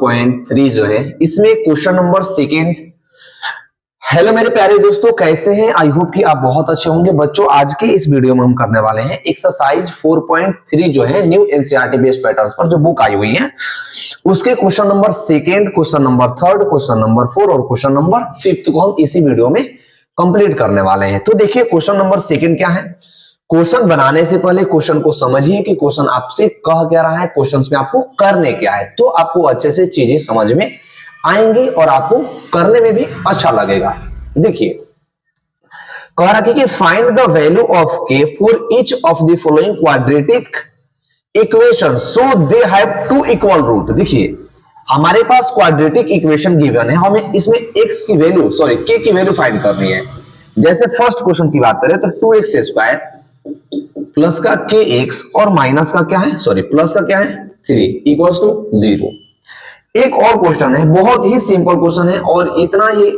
4.3 जो है इसमें क्वेश्चन नंबर सेकेंड। हेलो मेरे प्यारे दोस्तों, कैसे हैं? आई होप कि आप बहुत अच्छे होंगे। बच्चों, आज के इस वीडियो में हम करने वाले हैं एक्सरसाइज 4.3 जो है न्यू एनसीईआरटी बेस्ड पैटर्न्स पर जो बुक आई हुई है उसके question number second, question number third, question number 4 और क्वेश्चन नंबर 5 को हम इसी वीडियो में कंप्लीट करने वाले हैं। तो देखिए क्वेश्चन नंबर सेकेंड क्या है। क्वेश्चन बनाने से पहले क्वेश्चन को समझिए कि क्वेश्चन आपसे कह क्या रहा है, क्वेश्चन में आपको करने क्या है, तो आपको अच्छे से चीजें समझ में आएंगी और आपको करने में भी अच्छा लगेगा। देखिए कह रहा है कि find the value of K for each of the following quadratic equation so they have two equal root. देखिए हमारे पास क्वाड्रेटिक इक्वेशन गिवन है, हमें इसमें x की वैल्यू के की वैल्यू फाइंड करनी है। जैसे फर्स्ट क्वेश्चन की बात करें तो 2x स्क्वायर प्लस का kx और माइनस का क्या है, प्लस का क्या है 3 इक्वल्स टू 0। एक और क्वेश्चन है, बहुत ही सिंपल क्वेश्चन है और इतना ये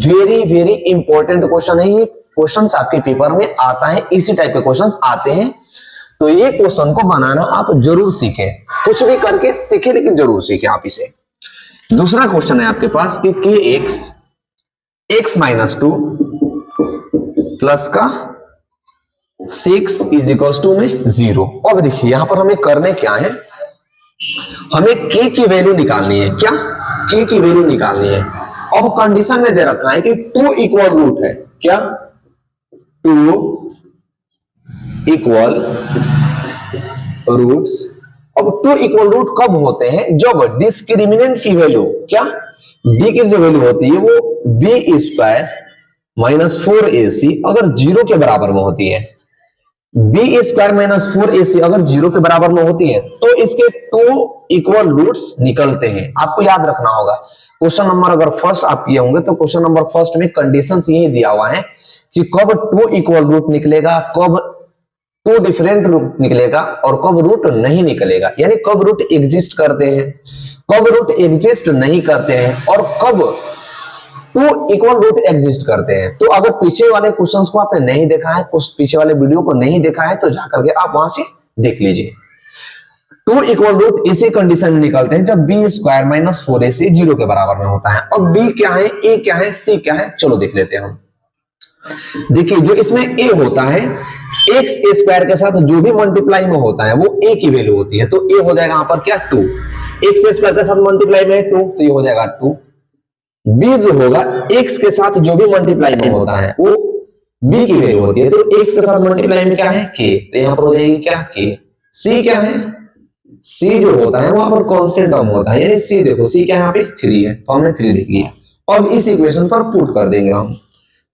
वेरी वेरी इंपॉर्टेंट क्वेश्चन है। ये क्वेश्चंस आपके पेपर में आता है, इसी टाइप के क्वेश्चंस आते हैं, तो ये क्वेश्चन को बनाना आप जरूर सीखें। कुछ भी करके सीखें लेकिन जरूर सीखें आप इसे। दूसरा क्वेश्चन है आपके पास कि kx x माइनस 2 प्लस का 6 इज इक्वल्स टू में 0। अब देखिए यहां पर हमें करने क्या है, हमें k की वैल्यू निकालनी है। क्या k की वैल्यू निकालनी है। अब कंडीशन में दे रखा है कि 2 इक्वल रूट है। क्या 2 इक्वल रूट्स। अब 2 इक्वल रूट कब होते हैं, जब डिस्क्रिमिनेंट की वैल्यू क्या d की जो वैल्यू होती है वो b स्क्वायर माइनस 4ac अगर 0 के बराबर में होती है, b स्क्वायर माइनस 4ac अगर 0 के बराबर में होती है तो इसके 2 इक्वल रूट्स निकलते हैं। आपको याद रखना होगा, क्वेश्चन नंबर अगर फर्स्ट आप किए होंगे तो क्वेश्चन नंबर फर्स्ट में कंडीशंस यही दिया हुआ है कि कब 2 इक्वल रूट निकलेगा, कब 2 डिफरेंट रूट निकलेगा और कब रूट नहीं निकलेगा। यानी कब रूट एग्जिस्ट करते हैं, कब रूट एग्जिस्ट नहीं करते हैं और कब 2 इक्वल रूट एग्जिस्ट करते हैं। तो अगर पीछे वाले क्वेश्चंस को आपने नहीं देखा है, कुछ पीछे वाले वीडियो को नहीं देखा है तो जाकर के आप वहां से देख लीजिए। 2 इक्वल रूट इसी कंडीशन में निकलते हैं जब b स्क्वायर माइनस 4ac 0 के बराबर में होता है। अब b क्या है, a क्या है, c क्या है, चलो देख लेते हैं हम। देखिए जो इसमें a होता है, x स्क्वायर के साथ जो भी मल्टीप्लाई में होता है वो a की वैल्यू होती है, तो a हो जाएगा यहां पर क्या 2। x स्क्वायर के साथ मल्टीप्लाई में 2 तो ये हो जाएगा 2। b जो होगा x के साथ जो भी मल्टीप्लाई में होता है वो b की वैल्यू होती है, तो x के साथ मल्टीप्लाई में क्या है k, तो यहां पर हो जाएगी क्या k। c क्या है, c जो होता है वहां पर कांस्टेंट टर्म होता है, यानी c देखो c क्या है यहाँ पे 3 है तो हमने 3 लिख लिया। अब इस इक्वेशन पर पुट कर देंगे हम,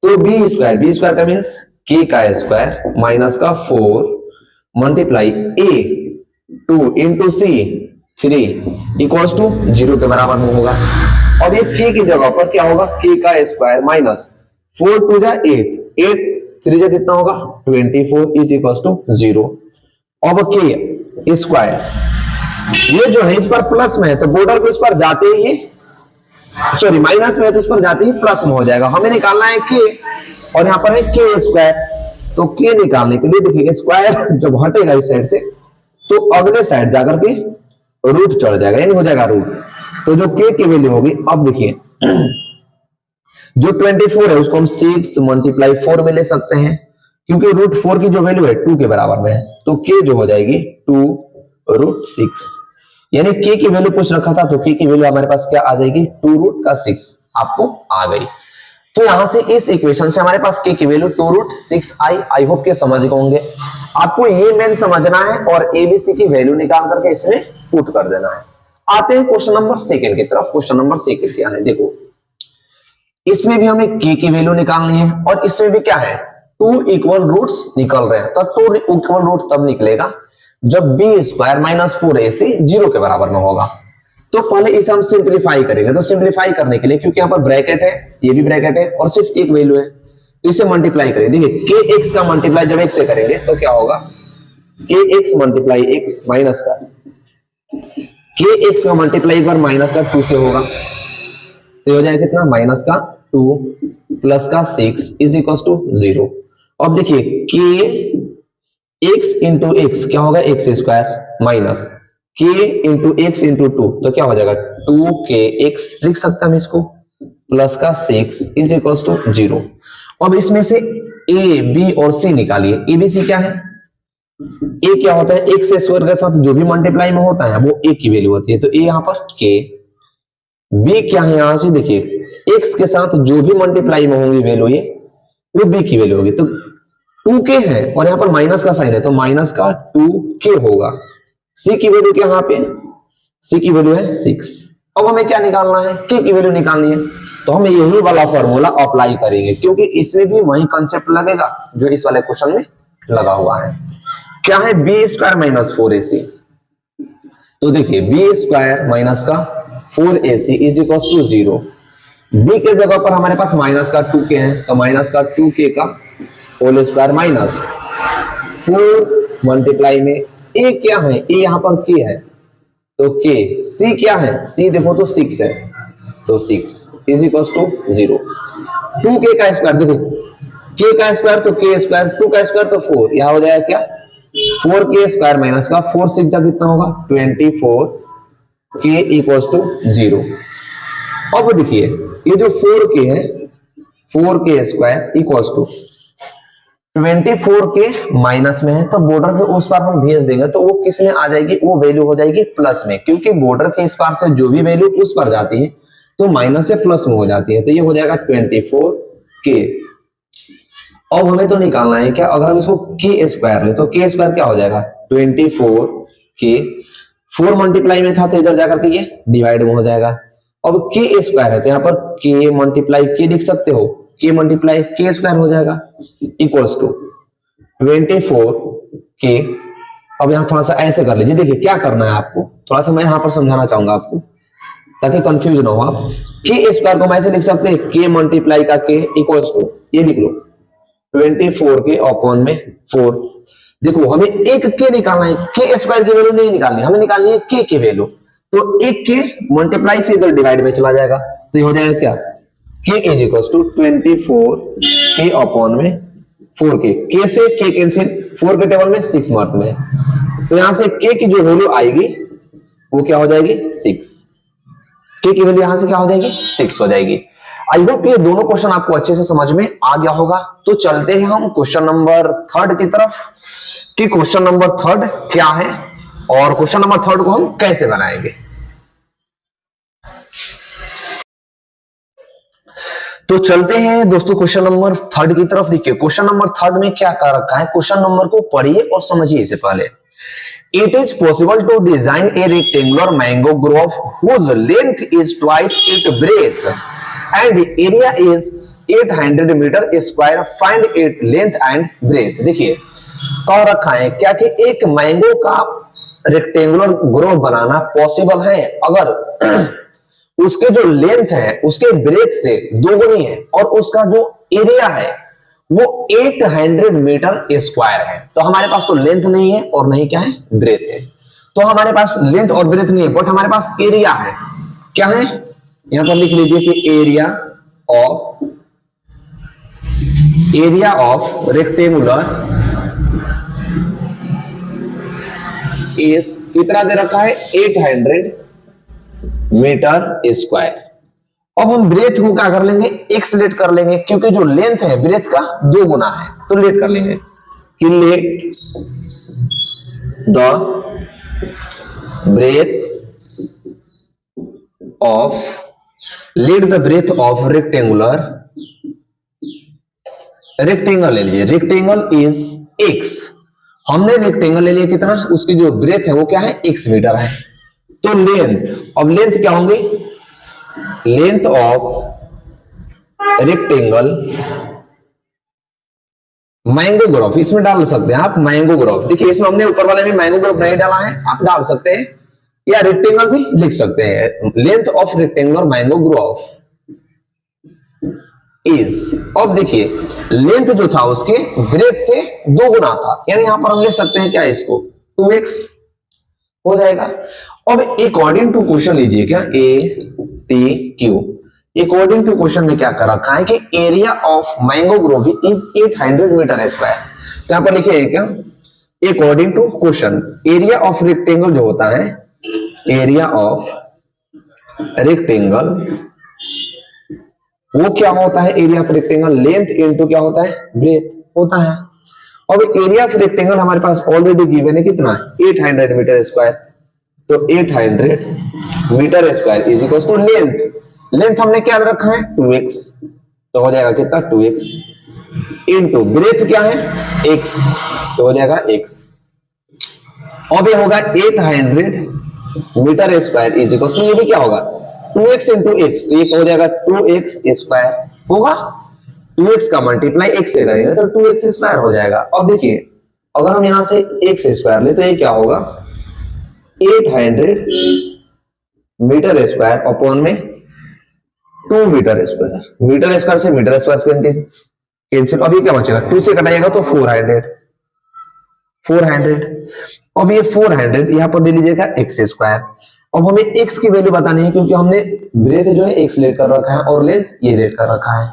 तो b स्क्वायर का मींस k का स्क्वायर माइनस का 4 multiply a 2 into c 3 equals to 0 के बराबर में होगा। अब ये k की जगह पर क्या होगा, k का स्क्वायर माइनस 4 2 जा 8 8 3 जा कितना होगा 24 इज इक्वल्स टू 0। अब k स्क्वायर ये जो है इस पर प्लस में है तो बॉर्डर को इस पर जाते ही माइनस में है तो इस पर जाते ही प्लस में हो जाएगा। हमें निकालना है k और यहाँ पर है k स्क्वायर, तो k निकालने के लिए देखिए स्क्वायर जब हटेगा इस साइड से तो अगले साइड जाकर के रूट चढ़ जाएगा, यानी हो जाएगा रूट। तो जो k की वैल्यू होगी, अब देखिए जो 24 है उसको हम 6 मल्टीप्लाई 4 में ले सकते हैं क्योंकि रूट 4 की जो वैल्यू है 2 के बराबर में है, तो k जो हो जाएगी 2 रूट 6। यानी k की वैल्यू पूछ रखा था तो k की वैल्यू हमारे पास क्या आ जाएगी 2 रूट का 6 आपको आ गई। तो यहां से इस इक्वेशन से हमारे पास k की वैल्यू 2 रूट 6 आई होप के समझ गए होंगे। आपको ये मेन समझना है और abc की वैल्यू निकाल करके इसमें पुट कर देना है। आते हैं क्वेश्चन नंबर सेकंड की तरफ। क्वेश्चन नंबर सेकंड क्या है, देखो इसमें भी हमें k की वैल्यू निकालनी है और इसमें भी क्या है 2 इक्वल रूट्स निकल रहे हैं। तो 2 इक्वल रूट तब निकलेगा जब b स्क्वायर माइनस 4ac 0 के बराबर में होगा। तो पहले इसे हम सिंप्लीफाई करेंगे, तो सिंप्लीफाई करने के लिए क्योंकि यहाँ पर ब्रैकेट है, ये भी ब्रैकेट है और सिर्फ एक वैल्यू है तो इसे मल्टीप्लाई करेंगे। देखिए kx का मल्टीप्लाई जब x से करेंगे तो क्या होगा kx मल्टीप्लाई x माइनस का kx का मल्टीप्लाई एक बार माइनस का 2 से होगा तो हो जाएगा कितना माइनस का 2 प्लस का 6 इज इक्वल टू 0। अब देखिए k x इंटू एक्स क्या होगा x square minus k into x into two, तो क्या हो जाएगा 2kx लिख सकते हैं हम इसको, प्लस का 6 इज इक्वल टू 0। अब इसमें से a b और c निकालिए। a b c क्या है, a क्या होता है, x स्क्वायर के साथ जो भी मल्टीप्लाई में होता है वो a की वैल्यू होती है, तो a यहाँ पर k। b क्या है, यहां से देखिए x के साथ जो भी मल्टीप्लाई में होंगी वैल्यू ये, वो b की वैल्यू होगी, तो 2k है और यहाँ पर माइनस का साइन है, तो माइनस का 2k होगा। c की वैल्यू क्या, यहाँ पे c की वैल्यू है 6। अब हमें क्या निकालना है, k की वैल्यू निकालनी है, तो हम यही वाला फॉर्मूला अप्लाई करेंगे, क्योंकि इसमें भी वही कंसेप्ट लगेगा जो इस वाले क्वेश्चन में लगा हुआ है। क्या है, बी स्क्वायर माइनस 4ac, तो देखिए बी स्क्वायर माइनस का 4ac is equal to 0। B के जगह पर हमारे पास माइनस का 2k है, तो माइनस का 2k का होल स्क्वायर माइनस 4 मल्टीप्लाई में a क्या है, a यहाँ पर k है तो k, c क्या है, c देखो तो 6 है, तो 6 इज इक्वल टू 0। 2k का स्क्वायर देखो, k का स्क्वायर तो k स्क्वायर, 2 का स्क्वायर तो 4, यहां हो जाएगा क्या 4k स्क्वायर माइनस का 4 6 जा कितना होगा 24k इक्वल टू 0। अब देखिए ये जो 4k है, 4k square equal to 24k minus में है, तो बॉर्डर के उस पार हम भेज देंगे तो वो किस में आ जाएगी, वो वैल्यू हो जाएगी प्लस में, क्योंकि बॉर्डर के इस पार से जो भी वैल्यू उस पर जाती है तो माइनस से प्लस में हो जाती है, तो ये हो जाएगा 24k। अब हमें तो निकालना है क्या, अगर हम इसको k स्क्वायर ले तो k स्क्वायर क्या हो जाएगा 24k, 4 मल्टीप्लाई में था तो इधर जाकर के ये डिवाइड में हो जाएगा। अब k स्क्वायर है तो यहाँ पर k मल्टीप्लाई k लिख सकते हो, k मल्टीप्लाई k स्क्वायर हो जाएगा इक्वल्स टू 24k। अब यहाँ थोड़ा सा ऐसे कर लीजिए, देखिए क्या करना है आपको, थोड़ा सा मैं यहाँ पर समझाना चाहूंगा आपको ताकि कंफ्यूज ना हो आप। k स्क्वायर को हम ऐसे लिख सकते हैं, k मल्टीप्लाई का k इक्वल्स टू ये लिख लो 24k अपॉन में 4। देखो हमें एक k निकालना है, k स्क्वायर की वैल्यू नहीं निकालनी, हमें निकालनी है k की वैल्यू, तो एक k मल्टीप्लाई से इधर डिवाइड में चला जाएगा, तो ये हो जाएगा क्या k is equal to 24k upon में 4k, k से k कैंसिल, 4 के टेबल में 6 मार्क में, तो यहां से k की जो वैल्यू आएगी वो क्या हो जाएगी 6, k की वैल्यू यहां से क्या हो जाएगी 6 हो जाएगी। आई होप ये दोनों क्वेश्चन आपको अच्छे से समझ में आ गया होगा। तो चलते हैं हम क्वेश्चन नंबर 3 की तरफ कि क्वेश्चन नंबर 3 क्या है और क्वेश्चन नंबर 3 को हम कैसे बनाएंगे। तो चलते हैं दोस्तों क्वेश्चन नंबर 3 की तरफ। देखिए क्वेश्चन नंबर 3 में क्या कर रखा है, क्वेश्चन नंबर को पढ़िए और समझिए इससे पहले। It is possible to design a rectangular mango grove whose length is twice its breadth and area is 800 meter square. Find its length and breadth। देखिए कह रखा है क्या कि एक मैंगो का रेक्टेंगुलर ग्रोव बनाना पॉसिबल है अगर उसके जो लेंथ है उसके ब्रेथ से दोगुनी है और उसका जो एरिया है वो 800 मीटर स्क्वायर है। तो हमारे पास तो लेंथ नहीं है और नहीं क्या है ब्रेथ है, तो हमारे पास लेंथ और ब्रेथ नहीं है बट हमारे पास एरिया है। क्या है, यहां पर लिख लीजिए कि एरिया ऑफ रेक्टेंगुलर इज कितना दे रखा है 800 मीटर स्क्वायर। अब हम ब्रेथ को क्या कर लेंगे, एक्स लेट कर लेंगे, क्योंकि जो लेंथ है ब्रेथ का 2 गुना है, तो लेट कर लेंगे कि let the breadth of rectangle ले लीजिए, रेक्टेंगल इज एक्स। हमने रेक्टेंगल ले लिया कितना, उसकी जो ब्रेथ है वो क्या है x मीटर है। तो लेंथ, अब लेंथ क्या होंगे, length of rectangle mango Grove, इसमें डाल सकते हैं आप मैंगो ग्रोव। देखिए इसमें हमने ऊपर वाले में मैंगो ग्रोव नहीं डाला है, आप डाल सकते हैं या रेक्टेंगल भी लिख सकते हैं। Length of rectangular mango grove is, अब देखिए लेंथ जो था उसके ब्रेथ से 2 गुना था, यानी यहां पर हम ले सकते हैं क्या इसको 2x हो जाएगा। अब अकॉर्डिंग टू क्वेश्चन लीजिए क्या ATQ, अकॉर्डिंग टू क्वेश्चन में क्या कर रखा है कि area of mango grove is 800 metre square. तो यहां पर लिखिए क्या, according to question area of rectangle जो होता है एरिया ऑफ रेक्टेंगल, वो क्या होता है, area of rectangle length into क्या होता है, ब्रेथ होता है। अब एरिया ऑफ रेक्टेंगल हमारे पास ऑलरेडी गिवन है, कितना, 800 मीटर स्क्वायर। तो 800 metre square is equal to length, length हमने क्या रखा है 2x, तो हो जाएगा कितना 2x इनटू ब्रेथ क्या है x, तो हो जाएगा x। अब ये होगा 800 metre square is equal to, ये भी क्या होगा 2x इंटू x, तो ये हो जाएगा 2x स्क्वायर होगा, 2x का मल्टीप्लाई x से करेंगे तो 2x स्क्वायर हो जाएगा। अब देखिए अगर हम यहां से x स्क्वायर ले तो ये क्या होगा 800 मीटर स्क्वायर अपॉन में 2 मीटर स्क्वायर, मीटर स्क्वायर से मीटर स्क्वायर कैंसिल, अब ये क्या बचेगा 2 से कटाएगा तो 400। अब ये 400 यहां पर दे लीजिएगा x स्क्वायर। अब हमें x की वैल्यू बतानी है क्योंकि हमने ब्रेथ जो है x लेट कर रखा है और लेंथ ये लेट कर रखा है,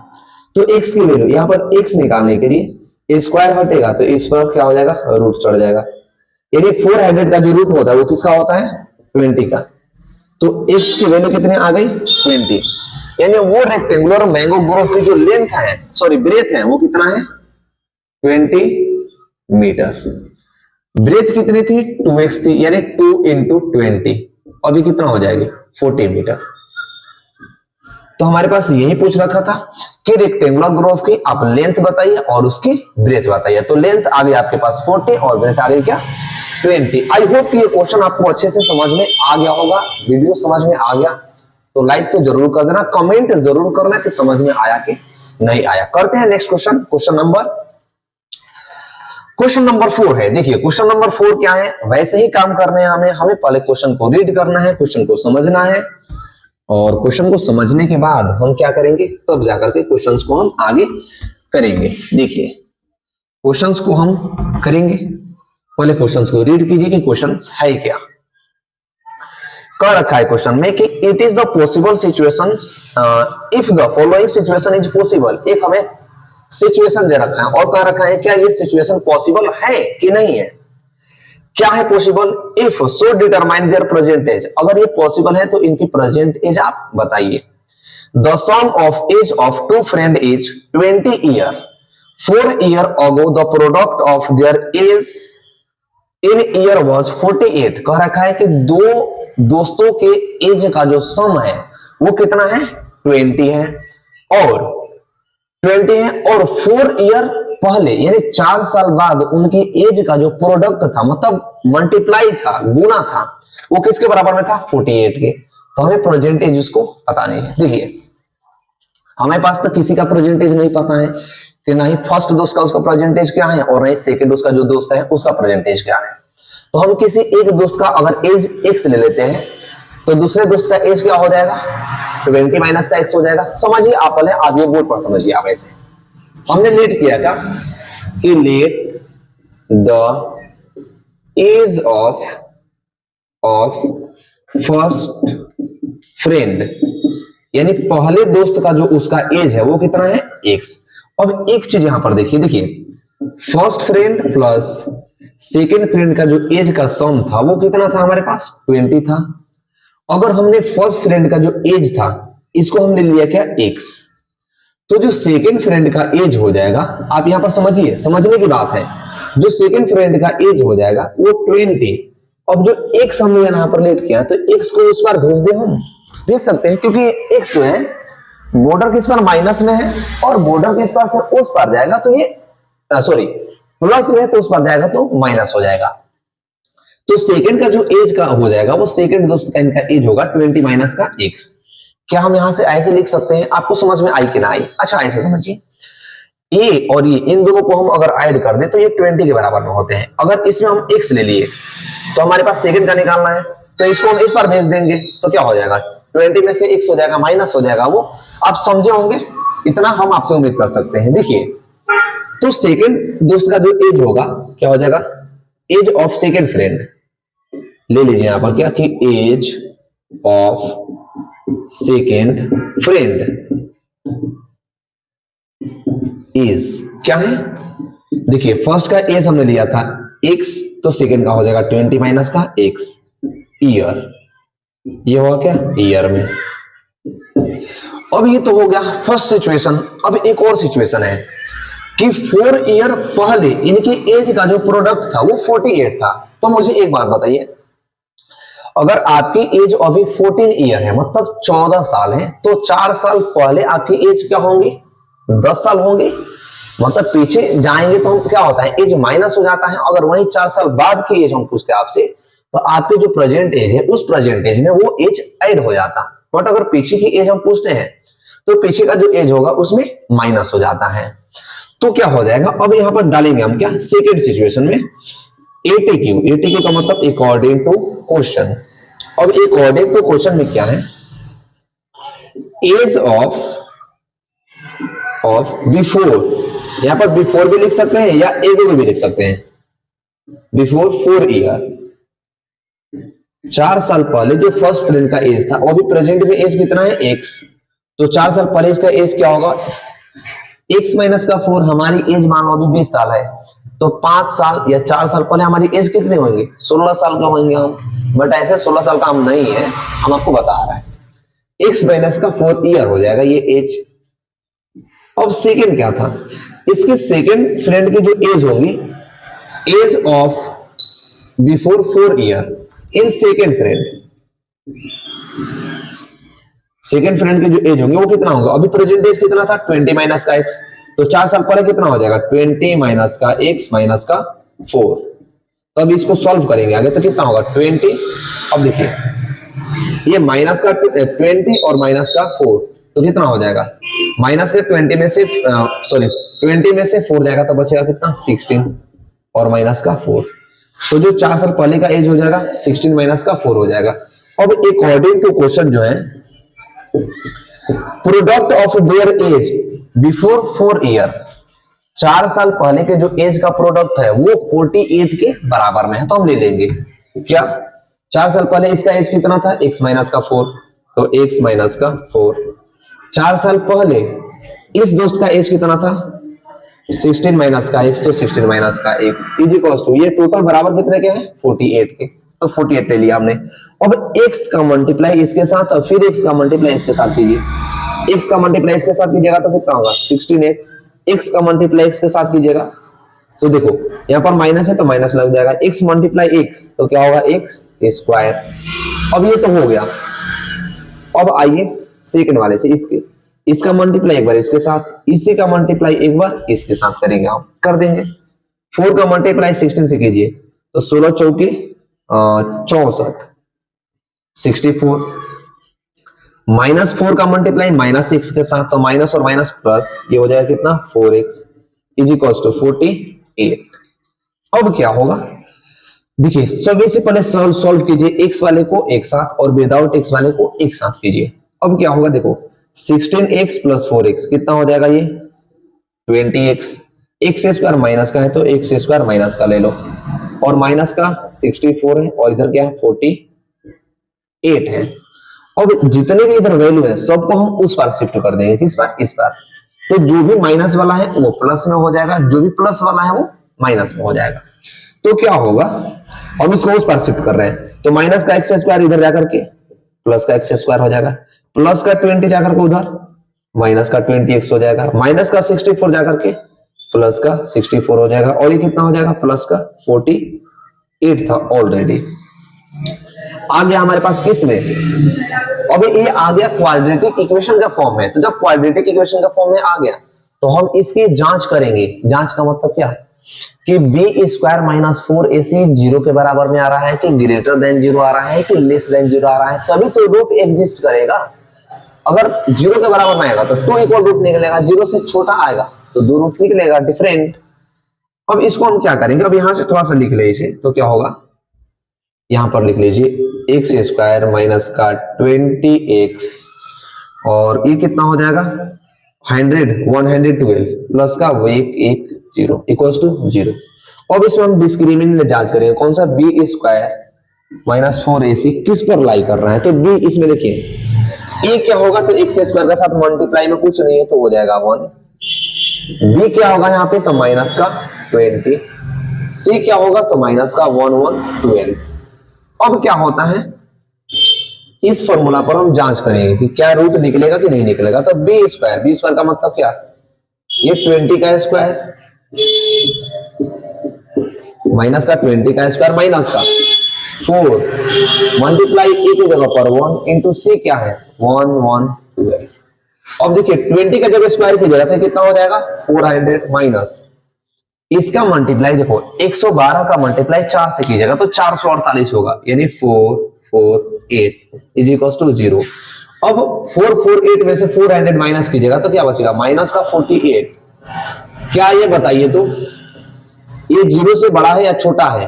तो x की वैल्यू यहां पर x निकालने के लिए स्क्वायर हटेगा तो इस पर क्या हो जाएगा रूट चढ़ जाएगा, यानी 400 का जो रूट होता है वो किसका होता है 20 का, तो x की वैल्यू कितनी आ गई 20, यानी वो रेक्टेंगुलर मैंगो ग्रोव की जो लेंथ है सॉरी ब्रेथ है वो कितना है 20 मीटर। ब्रेथ कितनी थी 2x थी, यानी 2 इंटू 20, अभी कितना हो जाएगी 40 मीटर। तो हमारे पास यही पूछ रखा था कि रेक्टेंगुलर ग्रोव की आप लेंथ बताइए और उसकी ब्रेथ बताइए, तो लेंथ आ गई आपके पास 40 और ब्रेथ आ गई क्या 20। आई होप कि ये क्वेश्चन आपको अच्छे से समझ में आ गया होगा, वीडियो समझ में आ गया तो लाइक तो जरूर कर देना, कमेंट जरूर करना कि समझ में आया कि नहीं आया। करते हैं नेक्स्ट क्वेश्चन, क्वेश्चन नंबर 4 है। देखिए क्वेश्चन नंबर 4 क्या है, वैसे ही काम करने हैं हमें पहले क्वेश्चन को रीड करना है, क्वेश्चन को समझना है और क्वेश्चन को समझने के बाद हम क्या करेंगे तब जाकर के क्वेश्चंस को हम आगे करेंगे। देखिए क्वेश्चंस को हम करेंगे, पहले क्वेश्चंस को रीड कीजिए कि क्वेश्चंस है क्या। कह रखा है क्वेश्चन में कि it is the possible situation if the following situation is possible, एक हमें सिचुएशन दे रखा है और कह रखा है क्या ये सिचुएशन पॉसिबल है कि नहीं है, क्या है possible, if so determine their present age, अगर ये पॉसिबल है तो इनकी प्रेजेंट एज आप बताइए। The sum of age of two friend is 20 year, 4 year ago the product of their age in year was 48। कह रखा है कि दो दोस्तों के एज का जो सम है वो कितना है 20 है और 4 ईयर पहले यानी 4 साल बाद उनकी एज का जो प्रोडक्ट था मतलब मल्टीप्लाई था गुना था वो किसके बराबर में था 48 के, तो हमें प्रेजेंट एज उसको पता नहीं है। देखिए हमारे पास तो किसी का प्रेजेंट एज नहीं पता है कि ना ही फर्स्ट दोस्त का उसका प्रेजेंट एज क्या है और ना ही सेकंड दोस्त का जो दोस्त है उसका प्रेजेंट एज क्या है, तो हम किसी एक दोस्त का अगर एज x ले लेते हैं तो दूसरे दोस्त का एज क्या हो जाएगा 20 माइनस का x हो जाएगा। समझिए आप पहले आज ये बोर्ड पर समझिए आप, ऐसे हमने लेट किया था कि let the age of first friend, यानी पहले दोस्त का जो उसका एज है वो कितना है x। अब एक चीज यहां पर देखिए first friend plus second friend का जो एज का सम था वो कितना था हमारे पास 20 था। अगर हमने फर्स्ट फ्रेंड का जो एज था इसको हमने लिया क्या x, तो जो सेकेंड फ्रेंड का एज हो जाएगा, आप यहां पर समझिए समझने की बात है, जो सेकेंड फ्रेंड का एज हो जाएगा वो 20। अब जो x हमने यहां पर लेट किया तो x को उस पर भेज दे, हम भेज सकते हैं क्योंकि x जो है बॉर्डर किस पर माइनस में है और बॉर्डर किस पर से उस पर जाएगा तो ये सॉरी प्लस में है तो उस पर जाएगा तो माइनस हो जाएगा। तो सेकंड का जो एज का हो जाएगा वो सेकंड दोस्त का इनका एज होगा 20 माइनस का x। क्या हम यहां से ऐसे लिख सकते हैं, आपको समझ में आई कि ना आई? अच्छा ऐसे समझिए, ए और ये इन दोनों को हम अगर ऐड कर दे तो ये 20 के बराबर में होते हैं। अगर इसमें हम x ले लिए तो हमारे पास सेकंड का निकालना है तो इसको हम इस पर भेज देंगे तो क्या हो जाएगा 20 में से x हो जाएगा माइनस हो जाएगा, वो आप समझे होंगे, इतना हम आपसे उम्मीद कर सकते हैं। देखिए तो सेकंड दोस्त का जो एज होगा क्या हो जाएगा एज ऑफ सेकंड फ्रेंड, ले लीजिए यहां पर क्या कि age of second friend is क्या है, देखिए फर्स्ट का एज हमने लिया था x तो सेकंड का हो जाएगा 20 माइनस का x ईयर ये हुआ क्या ईयर में। अब ये तो हो गया फर्स्ट सिचुएशन। अब एक और सिचुएशन है कि 4 ईयर पहले इनके एज का जो प्रोडक्ट था वो 48 था। तो मुझे एक बात बताइए, अगर आपकी एज अभी 14 ईयर है मतलब 14 साल है, तो 4 साल पहले आपकी एज क्या होंगी 10 साल होंगी। मतलब पीछे जाएंगे तो हम क्या होता है एज माइनस हो जाता है। अगर वही 4 साल बाद की एज हम पूछते हैं आपसे, तो आपके जो प्रेजेंट एज है उस प्रेजेंट एज में वो एज ऐड हो जाता। बट अगर पीछे की एज हम पूछते हैं तो पीछे का जो एज होगा उसमें माइनस हो जाता है। तो क्या हो जाएगा, अब यहां पर डालेंगे हम क्या सेकेंड सिचुएशन में एटीक्यू का मतलब अकॉर्डिंग टू क्वेश्चन। अब अकॉर्डिंग टू क्वेश्चन में क्या है, एज ऑफ बिफोर, यहां पर बिफोर भी लिख सकते हैं या एज भी लिख सकते हैं। बिफोर 4 ईयर, 4 साल पहले जो फर्स्ट फ्रेंड का एज था, वो भी प्रेजेंट में एज कितना है x, तो 4 साल पहले इसका एज क्या होगा x माइनस का 4। हमारी एज मान लो अभी 20 साल है, तो 5 साल या 4 साल पहले हमारी एज कितने होंगे 16 साल का होंगे हम। बट ऐसे 16 साल का हम नहीं है, हम आपको बता रहे हैं x माइनस का 4 ईयर हो जाएगा ये एज। अब सेकेंड क्या था, इसके सेकेंड फ्रेंड की जो एज होगी, age of before 4 year in second friend की जो एज होंगे वो कितना होगा, अभी प्रेजेंट एज कितना था 20 माइनस का x, तो 4 साल पहले कितना हो जाएगा 20 माइनस का x माइनस का 4। तो अब इसको सॉल्व करेंगे आगे, तो कितना होगा 20। अब देखिए ये माइनस का 20 और माइनस का 4, तो कितना हो जाएगा माइनस के 20 में से 20 में से 4 जाएगा तो बचेगा कितना 16 और माइनस का 4। तो जो 4 साल पहले का एज हो जाएगा 16 माइनस का 4 हो जाएगा। अब अकॉर्डिंग टू क्वेश्चन जो है, product of their age before 4 year, 4 साल पहले के जो एज का प्रोडक्ट है वो 48 के बराबर में है। तो हम ले लेंगे क्या, 4 साल पहले इसका एज कितना था x माइनस का 4, तो x माइनस का 4। 4 साल पहले इस दोस्त का एज कितना था 16 माइनस का x, तो 16 माइनस का x इज इक्वल टू, ये टोटल बराबर कितने के हैं 48 के, तो 48 ले लिया हमने। अब x का मल्टीप्लाई इसके साथ और फिर x का मल्टीप्लाई इसके साथ कीजिए। x का मल्टीप्लाई इसके साथ कीजिएगा तो कितना होगा 16x, x का मल्टीप्लाई x के साथ कीजिएगा तो देखो यहाँ पर माइनस है तो माइनस लग जाएगा, x मल्टीप्लाई x तो क्या होगा x स्क्वायर। अब ये तो हो गया। अब आइए सेकंड वाले से, इसका मल्टीप्लाई एक बार इसके साथ, इसी का मल्टीप्लाई एक बार इसके साथ करेंगे, हम कर देंगे। 4 का मल्टीप्लाई 16 से कीजिए तो 16 चौके 64 64, माइनस 4 का मल्टीप्लाई माइनस 6 के साथ, तो माइनस और माइनस प्लस, ये हो जाएगा कितना 4x इज इक्वल टू 48। अब क्या होगा देखिए, सभी से पहले सॉल्व कीजिए x वाले को एक साथ और विदाउट x वाले को एक साथ कीजिए। अब क्या होगा देखो 16x प्लस 4x कितना हो जाएगा ये 20x, x स्क्वायर माइनस का है तो x स्क्वायर माइनस का ले लो, और माइनस का 64 है और इधर क्या है 48 है। अब जितने भी इधर वैल्यू है सबको हम उस पार शिफ्ट कर देंगे, किस पार इस पार। तो जो भी माइनस वाला है वो प्लस में हो जाएगा, जो भी प्लस वाला है वो माइनस में हो जाएगा। तो क्या होगा, हम इसको उस पार शिफ्ट कर रहे हैं तो माइनस का एक्स स्क्वायर इधर जाकर के प्लस का एक्स स्क्वायर हो जाएगा, प्लस का 20 जाकर के उधर माइनस का 20x हो जाएगा, माइनस का 64 जाकर के प्लस का 64 हो जाएगा, और ये कितना हो जाएगा प्लस का 48 था ऑलरेडी। आ गया हमारे पास किस में, अब ये आ गया क्वाड्रेटिक इक्वेशन का फॉर्म में। तो जब क्वाड्रेटिक इक्वेशन का फॉर्म में आ गया तो हम इसकी जांच करेंगे। जांच का मतलब क्या कि बी स्क्वायर माइनस 4ac 0 के बराबर में आ रहा है कि ग्रेटर देन 0 आ रहा है कि लेस देन 0 आ रहा है, तभी तो रूट एग्जिस्ट करेगा। अगर 0 के बराबर में आएगा तो 2 इक्वल रूट निकलेगा, 0 से छोटा आएगा तो 2 रूट निकलेगा डिफरेंट। अब इसको हम क्या करेंगे, अब यहां से थोड़ा सा लिख ले इसे, तो क्या होगा यहां पर लिख लीजिए एक्स स्क्वायर माइनस का 20x और ये कितना हो जाएगा 112 प्लस का 110 इक्वल्स टू 0। अब इसमें हम डिस्क्रिमिनेंट जांच करेंगे कौन सा, बी स्क्वायर माइनस 4ac किस पर लाई कर रहा है। तो बी इसमें देखिए ए क्या होगा, तो एक्स स्क्वायर के साथ मल्टीप्लाई में कुछ नहीं है तो हो जाएगा 1। बी क्या होगा यहाँ पे, तो माइनस का 20। सी क्या होगा, तो माइनस का 1 12। अब क्या होता है इस फॉर्मूला पर हम जांच करेंगे कि क्या रूट निकलेगा कि नहीं निकलेगा। तो बी स्क्वायर का मतलब क्या, ये 20 का स्क्वायर माइनस का 20 का स्क्वायर माइनस का 4 मल्टीप्लाई ए की जगह पर 1 इंटू सी क्या है 1 1 12। अब देखिए 20 का जब स्क्वायर कीजिएगा तो कितना हो जाएगा 400 माइनस इसका मल्टीप्लाई देखो 112 का मल्टीप्लाई 4 से कीजिएगा तो 448 होगा, यानी 448 इज इक्वल टू 0। अब 448 में से 400 माइनस कीजिएगा तो क्या बचेगा माइनस का 48। क्या ये बताइए तो ये 0 से बड़ा है या छोटा है?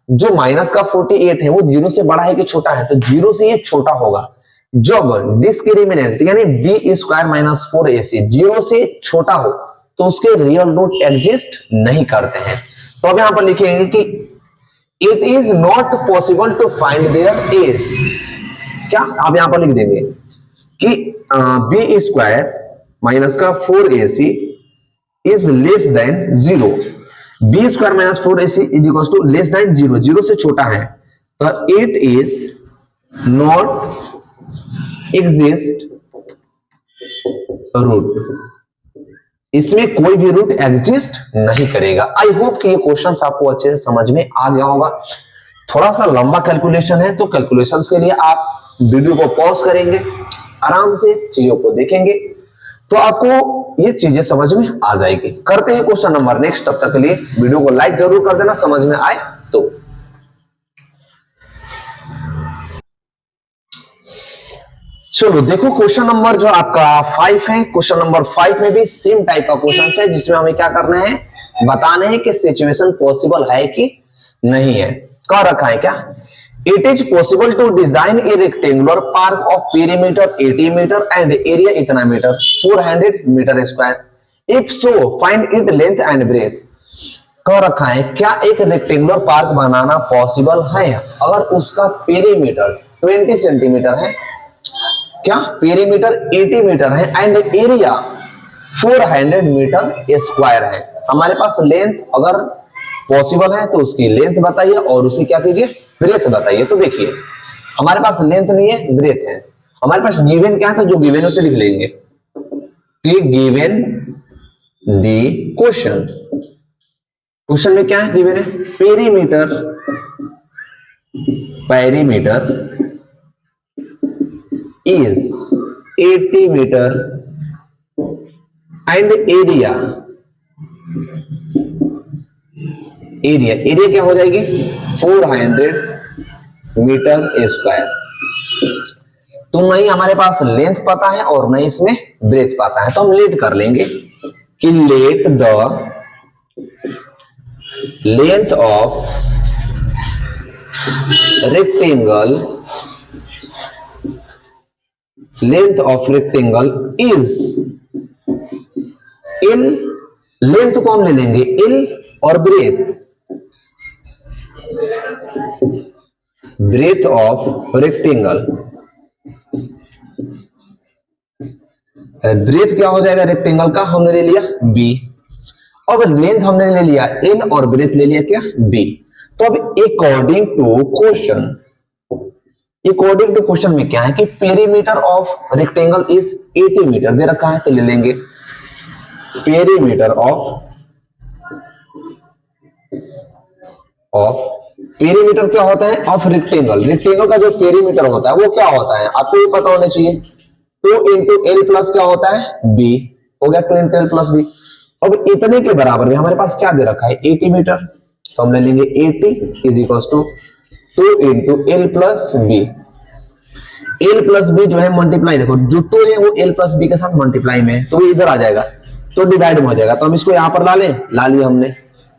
जो माइनस का 48 है वो 0 से बड़ा है कि छोटा है? तो 0 से ये छोटा होगा। जब डिस्क्रिमिनेंट यानी बी स्क्वायर माइनस 4ac 0 से छोटा हो तो उसके रियल रूट एग्जिस्ट नहीं करते हैं। तो अब यहां पर लिखेंगे कि it is not possible to find their ages. क्या आप यहां पर लिख देंगे कि बी स्क्वायर माइनस का 4ac is less than 0। B square minus 4ac is equal to less than 0, 0 से छोटा है। तो it is not exist root, इसमें कोई भी रूट एग्जिस्ट नहीं करेगा। आई होप कि ये क्वेश्चन आपको अच्छे से समझ में आ गया होगा। थोड़ा सा लंबा कैलकुलेशन है तो कैलकुलेशंस के लिए आप वीडियो को पॉज करेंगे, आराम से चीजों को देखेंगे तो आपको ये चीजें समझ में आ जाएगी। करते हैं क्वेश्चन नंबर नेक्स्ट। तब तक के लिए वीडियो को लाइक जरूर कर देना समझ में आए तो। चलो देखो क्वेश्चन नंबर जो आपका 5 है, क्वेश्चन नंबर 5 में भी सेम टाइप का क्वेश्चन है जिसमें हमें क्या करना है, बताना है कि सिचुएशन पॉसिबल है कि नहीं है। कह रखा है क्या, it is possible to design a rectangular park of perimeter 80 metre and area इतना metre 400 metre square, if so find it length and breadth. कह रखा है क्या एक रेक्टेंगुलर पार्क बनाना पॉसिबल है अगर उसका पेरीमीटर 20 सेंटीमीटर है, क्या पेरीमीटर 80 मीटर है एंड एरिया 400 मीटर स्क्वायर है। हमारे पास लेंथ अगर पॉसिबल है तो उसकी लेंथ बताइए और उसे क्या कीजिए ब्रेथ बताइए। तो देखिए हमारे पास लेंथ नहीं है ब्रेथ है, हमारे पास गिवन क्या है तो जो गिवन उसे लिख लेंगे कि गिवन द क्वेश्चन। क्वेश्चन में क्या है गिवन है perimeter is 80 meter and area क्या हो जाएगी 400 मीटर स्क्वायर। तो नहीं हमारे पास लेंथ पता है और नहीं इसमें ब्रेथ पता है, तो हम लेट कर लेंगे कि let the length of rectangle is in, length को हम ले लेंगे इन और ब्रेथ ऑफ रेक्टेंगल। ब्रेथ क्या हो जाएगा रेक्टेंगल का, हमने ले लिया बी। अब लेंथ हमने ले लिया इन और ब्रेथ ले लिया क्या बी। तो अब अकॉर्डिंग टू क्वेश्चन में क्या है कि perimeter of rectangle is 80 metre दे रखा है, तो ले लेंगे पेरीमीटर पेरीमीटर क्या होता है ऑफ रेक्टेंगल का जो पेरीमीटर होता है वो क्या होता है आपको भी पता होना चाहिए। 2 इंटू एल प्लस क्या होता है बी, हो गया 2 इंटू एल प्लस बी। अब इतने के बराबर में हमारे पास क्या दे रखा है 80 मीटर, तो हम ले लेंगे 80 is equal to 2 into L plus B. L plus B जो है मल्टीप्लाई, देखो जो 2 है वो एल प्लस बी के साथ मल्टीप्लाई में है तो वो इधर आ जाएगा तो डिवाइड में हो जाएगा। तो हम इसको यहां पर ला लिया हमने,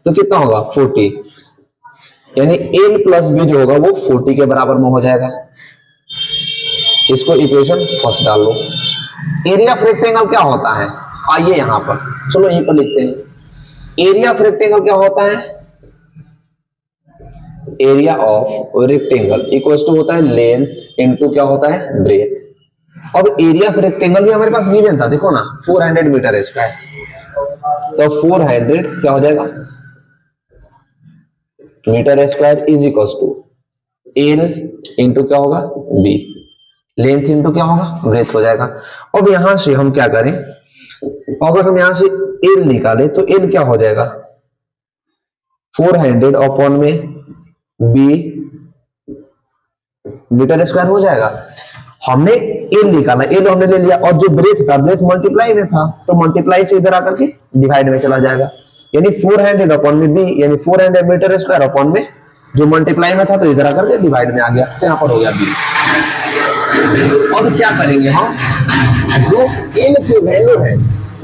तो कितना होगा 40, यानी एल प्लस बी जो होगा वो 40 के बराबर में हो जाएगा। इसको इक्वेशन फर्स्ट डाल लो। एरिया ऑफ रेक्टेंगल क्या होता है, आइए यहां पर चलो यहीं पर लिखते हैं। एरिया ऑफ रेक्टेंगल क्या होता है, area of rectangle equals to होता है लेंथ इनटू क्या होता है ब्रेथ। अब एरिया ऑफ रेक्टेंगल भी हमारे पास गिवन था, देखो ना 400 मीटर स्क्वायर, तो 400 क्या हो जाएगा metre square is equals to L into क्या होगा बी। लेंथ इंटू क्या होगा, ब्रेथ हो जाएगा। अब यहां से हम क्या करें, अगर हम यहां से एल निकाले तो एल क्या हो जाएगा, 400 अपॉन में बी मीटर स्क्वायर हो जाएगा। हमने एल निकाला, एल हमने ले लिया, और जो ब्रेथ था, ब्रेथ मल्टीप्लाई में था, तो मल्टीप्लाई से इधर आकर के डिवाइड में चला जाएगा, यानी 400 अपॉन में बी, यानी 400 मीटर स्क्वायर अपॉन में जो मल्टीप्लाई में था, तो इधर आकर के डिवाइड में आ गया, तो यहां पर हो गया बी। अब क्या करेंगे हम, जो एल की वैल्यू है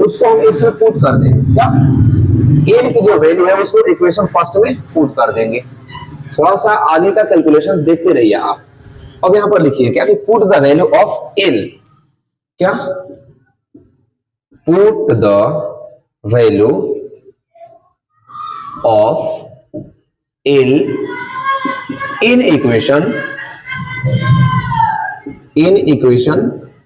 उसको हम इसमें पुट कर देंगे, क्या एल की जो वैल्यू है उसको इक्वेशन फर्स्ट में पुट कर देंगे। थोड़ा सा आगे का कैलकुलेशन देखते रहिए आप। अब यहां पर लिखिए क्या कि put the value of L, क्या put the value of L in equation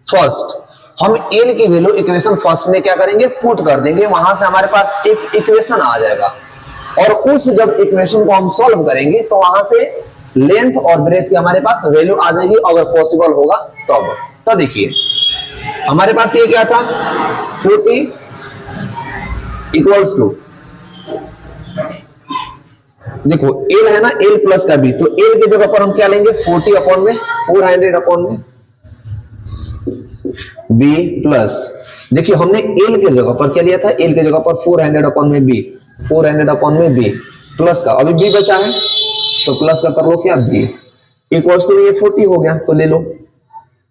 first. हम एल की वैल्यू इक्वेशन फर्स्ट में क्या करेंगे, पुट कर देंगे, वहां से हमारे पास एक इक्वेशन आ जाएगा, और उस जब इक्वेशन को हम सॉल्व करेंगे तो वहां से लेंथ और ब्रेथ की हमारे पास वैल्यू आ जाएगी, अगर पॉसिबल होगा तब। तो देखिए हमारे पास ये क्या था, 40 इक्वल्स टू, देखो एल है ना, एल प्लस का बी, तो एल की जगह पर हम क्या लेंगे, 40 अपॉन में 400 अपॉन में बी प्लस, देखिए हमने एल के जगह पर क्या लिया था, एल के जगह पर 400 अपॉन में बी, 400 अपॉन में बी प्लस का, अभी बी बचा है तो प्लस का कर लो क्या, बी इक्वल्स टू, ये 40 हो गया तो ले लो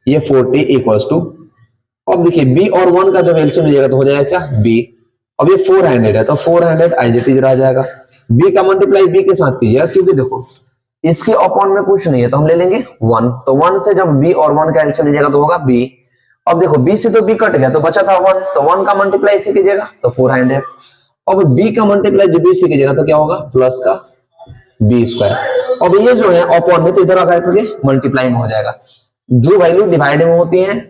ये 40 इक्वल्स टू, अब देखिए बी और 1 का जब एलसीएम मिलेगा तो हो जाएगा क्या, बी। अब ये 400 है तो 400 एज इट इज रह जाएगा, बी का मल्टीप्लाई बी के साथ कीजिएगा, क्योंकि देखो इसके अपॉन में कुछ नहीं है तो हम ले लेंगे 1, तो 1 से जब बी और 1 का एलसीएम मिलेगा तो होगा बी। अब देखो बी से तो बी कट गया तो बचा था 1, तो 1 का मल्टीप्लाई इसे कीजिएगा तो 400, अब बी का मल्टीप्लाई जब बी से कीजिएगा तो क्या होगा, प्लस का बी स्क्वायर। अब ये जो है अपॉन में, तो इधर आकर के मल्टीप्लाई में हो जाएगा, जो वैल्यू डिवाइड में होती है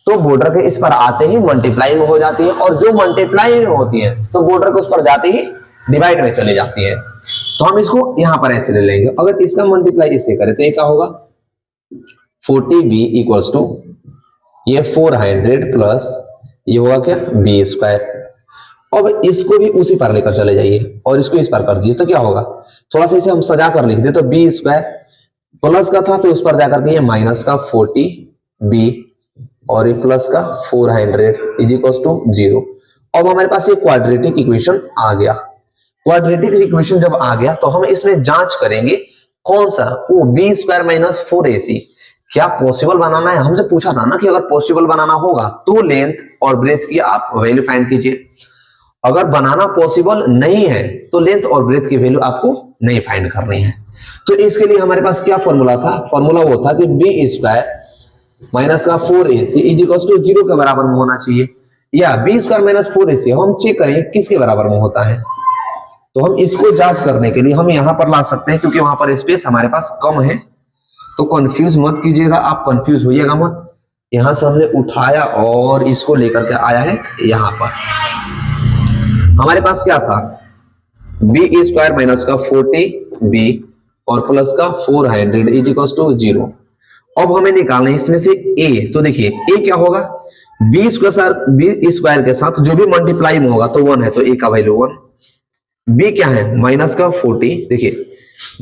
तो बॉर्डर के इस पर आते ही मल्टीप्लाई में हो जाती है, और जो मल्टीप्लाई में होती है तो बॉर्डर के उस पर जाते ही डिवाइड में चली जाती है। तो हम इसको यहां पर ऐसे ले लेंगे, अगर इसका मल्टीप्लाई इससे करें तो ये क्या होगा, 40b इक्वल्स टू ये 400 प्लस ये होगा क्या, बी स्क्वायर। अब इसको भी उसी पर लेकर चले जाइए और इसको इस पर कर दीजिए तो क्या होगा, थोड़ा सा इसे हम सजा कर लिख दे, तो बी स्क्वायर प्लस का था तो उस पर जाकर के ये माइनस का 40b और ये प्लस का 400 इज इक्वल्स टू 0। अब हमारे पास ये क्वाड्रेटिक इक्वेशन आ गया। क्वाड्रेटिक इक्वेशन जब आ गया तो हम इसमें जांच करेंगे कौन सा, वो बी स्क्वायर माइनस 4ac, क्या पॉसिबल बनाना है, हमसे पूछा था ना कि अगर पॉसिबल बनाना होगा तो लेंथ और ब्रेथ की आप वैल्यू फाइंड कीजिए, अगर बनाना पॉसिबल नहीं है तो लेंथ और ब्रेथ की वैल्यू आपको नहीं फाइंड करनी है। तो इसके लिए हमारे पास क्या फॉर्मूला था, फॉर्मूला वो था कि बी स्क्वायर माइनस का 4ac इज इक्वल टू 0 के बराबर में होना चाहिए, या बी स्क्वायर माइनस 4ac हम चेक करें किसके बराबर में होता है। तो हम इसको जांच करने के लिए हम यहां पर ला सकते हैं, क्योंकि वहां पर स्पेस हमारे पास कम है, तो कंफ्यूज मत कीजिएगा, आप कंफ्यूज होइएगा मत। यहां से हमने उठाया और इसको लेकर के आया है यहां पर, हमारे पास क्या था, बी स्क्वायर माइनस का 40b और प्लस का 400 इज इक्वल टू 0। अब हमें निकालना है इसमें से a, तो देखिए a क्या होगा, बी स्क्वायर के साथ जो भी मल्टीप्लाई में होगा तो 1 है तो a का वैल्यू 1, b क्या है माइनस का 40, देखिए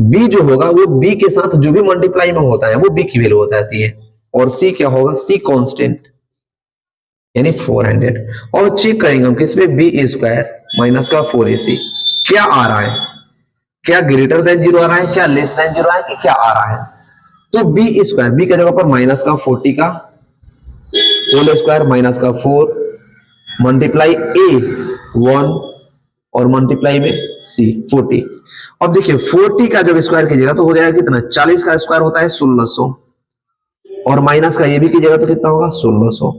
b जो होगा वो b के साथ जो भी मल्टीप्लाई में होता है वो b की वैल्यू होता है, और c क्या होगा, c कांस्टेंट यानी 400। और चेक करेंगे हम किस पे, बी स्क्वायर माइनस का 4ac क्या आ रहा है, क्या ग्रेटर देन 0 आ रहा है, क्या लेस देन 0 आ रहा है, कि क्या आ रहा है। तो बी स्क्वायर, बी के जगह पर माइनस का 40 का होल स्क्वायर माइनस का 4 मल्टीप्लाई a 1 और मल्टीप्लाई में c 40। अब देखिए 40 का जब स्क्वायर कीजिएगा तो हो जाएगा कितना, 40 का स्क्वायर होता है 1600, और माइनस का ये भी कीजिएगा तो कितना होगा 1600,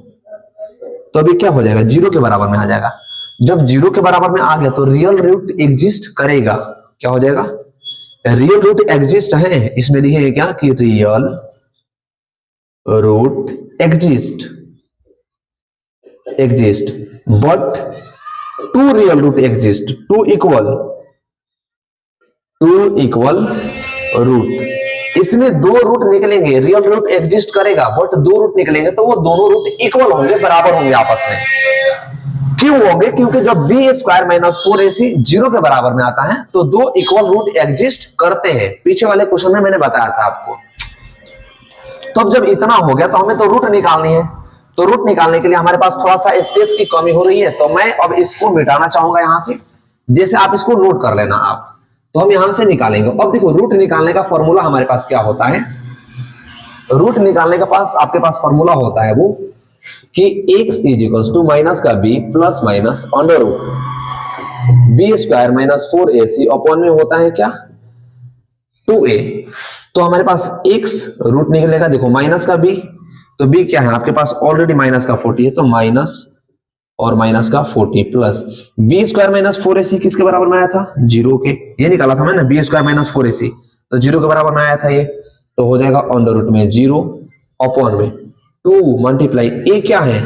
तो अभी क्या हो जाएगा, 0 के बराबर में आ जाएगा। जब 0 के बराबर में आ गया तो रियल रूट एग्जिस्ट करेगा, क्या हो जाएगा, रियल रूट एग्जिस्ट है, इसमें लिखेंगे क्या कि real root exist but 2 real root exist, 2 equal root, इसमें दो रूट निकलेंगे, रियल रूट एग्जिस्ट करेगा बट दो रूट निकलेंगे तो वो दोनों रूट इक्वल होंगे, बराबर होंगे आपस में। क्यों होंगे? क्योंकि जब B square minus 4ac zero के बराबर में आता है तो दो इक्वल रूट एग्जिस्ट करते हैं। पीछे वाले क्वेश्चन में मैंने बताया था आपको। तो अब जब इतना हो गया तो हमें तो रूट निकालनी है, तो रूट निकालने के लिए हमारे पास थोड़ा सा स्पेस की कमी हो रही है, तो मैं अब इसको मिटाना चाहूंगा यहां से। जैसे आप इसको नोट कर लेना आप, तो हम यहां से निकालेंगे। अब देखो रूट निकालने का फॉर्मूला हमारे पास क्या होता है, रूट निकालने का पास आपके पास फॉर्मूला होता है वो कि x is equal to minus का b plus minus under root B square minus 4ac upon में होता है क्या 2a। तो हमारे पास x रूट निकलेगा, देखो माइनस का b, तो b क्या है आपके पास ऑलरेडी माइनस का 40 है, तो माइनस और माइनस का 40 plus B square minus 4ac किसके बराबर में आया था, जीरो के। ये निकाला था मैंने, बी स्क्वायर माइनस 4ac तो जीरो के बराबर में आया था ये, तो हो जाएगा अंडर रूट में जीरो अपॉन में 2 मल्टीप्लाई ए क्या है,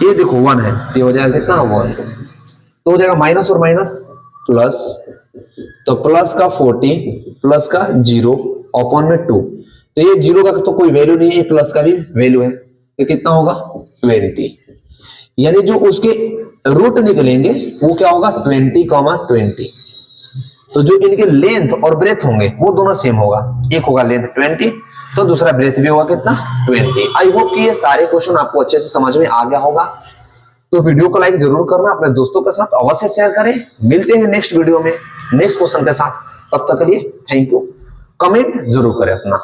ए देखो 1 है, ये हो जाएगा कितना 1, तो हो जाएगा माइनस और माइनस प्लस, तो प्लस का 40 प्लस का 0 अपॉन में 2, तो ये जीरो का तो कोई वैल्यू नहीं है, प्लस का भी वैल्यू है, तो कितना होगा 20। यानी जो उसके रूट निकलेंगे वो क्या होगा 20, तो जो इनके लेंथ और ब्रेथ होंगे वो दोनों सेम होगा, एक होगा लेंथ 20 तो दूसरा ब्रेथ भी होगा कितना 20। आई होप कि ये सारे क्वेश्चन आपको अच्छे से समझ में आ गया होगा। तो वीडियो को लाइक जरूर करना, अपने दोस्तों के साथ अवश्य शेयर करें। मिलते हैं नेक्स्ट वीडियो में नेक्स्ट क्वेश्चन के साथ, तब तक के लिए थैंक यू। कमेंट जरूर करें अपना।